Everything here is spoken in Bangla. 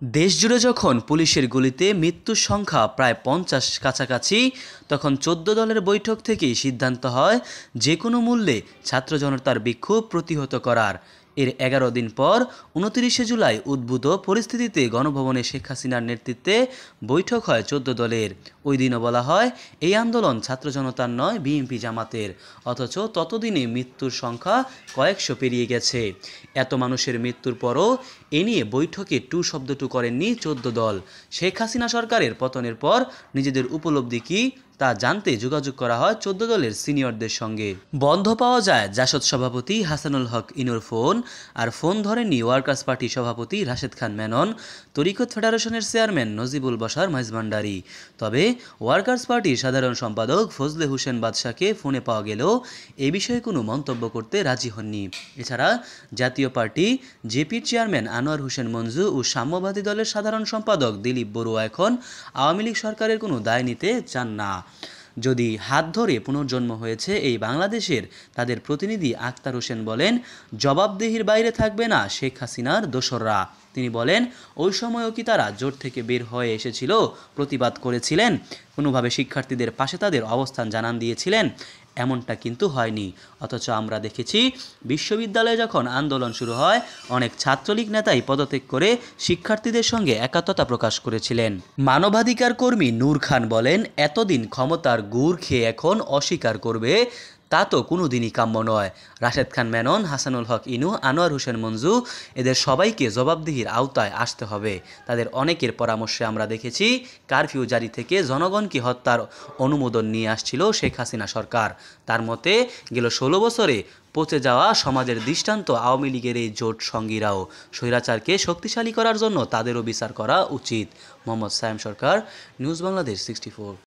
দেশজুড়ে যখন পুলিশের গুলিতে মৃত্যুর সংখ্যা প্রায় ৫০ কাছাকাছি, তখন ১৪ দলের বৈঠক থেকেই সিদ্ধান্ত হয় যে কোনো মূল্যে ছাত্র জনতার বিক্ষোভ প্রতিহত করার। এর ১১ দিন পর ২৯শে জুলাই উদ্ভূত পরিস্থিতিতে গণভবনে শেখ হাসিনার নেতৃত্বে বৈঠক হয় ১৪ দলের। ওই দিনও বলা হয় এই আন্দোলন ছাত্র জনতার নয়, বিএনপি জামাতের। অথচ ততদিনে মৃত্যুর সংখ্যা কয়েকশো পেরিয়ে গেছে। এত মানুষের মৃত্যুর পরও এ নিয়ে বৈঠকে টু শব্দটু করেননি ১৪ দল। শেখ হাসিনা সরকারের পতনের পর নিজেদের উপলব্ধি কী তা জানতে যোগাযোগ করা হয় ১৪ দলের সিনিয়রদের সঙ্গে। বন্ধ পাওয়া যায় জাসদ সভাপতি হাসানুল হক ইনুর ফোন, আর ফোন ধরেননি ওয়ার্কার্স পার্টি সভাপতি রাশেদ খান মেনন, তরিকত ফেডারেশনের চেয়ারম্যান নজিবুল বাশার মাইজভান্ডারী। তবে ওয়ার্কার্স পার্টির সাধারণ সম্পাদক ফজলে হোসেন বাদশাকে ফোনে পাওয়া গেলেও এ বিষয়ে কোনো মন্তব্য করতে রাজি হননি। এছাড়া জাতীয় পার্টি জেপির চেয়ারম্যান আনোয়ার হোসেন মঞ্জু ও সাম্যবাদী দলের সাধারণ সম্পাদক দিলীপ বড়ুয়া এখন আওয়ামী লীগ সরকারের কোনো দায় নিতে চান না। যদি হাত ধরে পুনর্জন্ম হয়েছে এই বাংলাদেশের, তাদের প্রতিনিধি আক্তার হোসেন বলেন, জবাবদিহির বাইরে থাকবে না শেখ হাসিনার দোসররা। তিনি বলেন, ওই সময়ও কি তারা জোট থেকে বের হয়ে এসেছিল, প্রতিবাদ করেছিলেন, কোনোভাবে শিক্ষার্থীদের পাশে তাদের অবস্থান জানান দিয়েছিলেন? এমনটা কিন্তু হয়নি। অথচ আমরা দেখেছি বিশ্ববিদ্যালয়ে যখন আন্দোলন শুরু হয়, অনেক ছাত্রলীগ নেতাই পদত্যাগ করে শিক্ষার্থীদের সঙ্গে একাত্মতা প্রকাশ করেছিলেন। মানবাধিকার কর্মী নূর খান বলেন, এতদিন ক্ষমতার গুড় খেয়ে এখন অস্বীকার করবে, তা তো কোনোদিনই কাম্য নয়। রাশেদ খান মেনন, হাসানুল হক ইনু, আনোয়ার হোসেন মঞ্জু, এদের সবাইকে জবাবদিহির আওতায় আসতে হবে। তাদের অনেকের পরামর্শে আমরা দেখেছি কারফিউ জারি থেকে জনগণকে হত্যার অনুমোদন নিয়ে আসছিল শেখ হাসিনা সরকার। তার মতে গেল ১৬ বছরে পচে যাওয়া সমাজের দৃষ্টান্ত আওয়ামী লীগের এই জোট সঙ্গীরাও। স্বৈরাচারকে শক্তিশালী করার জন্য তাদেরও বিচার করা উচিত। মোহাম্মদ সায়েম সরকার, নিউজ বাংলাদেশ 64।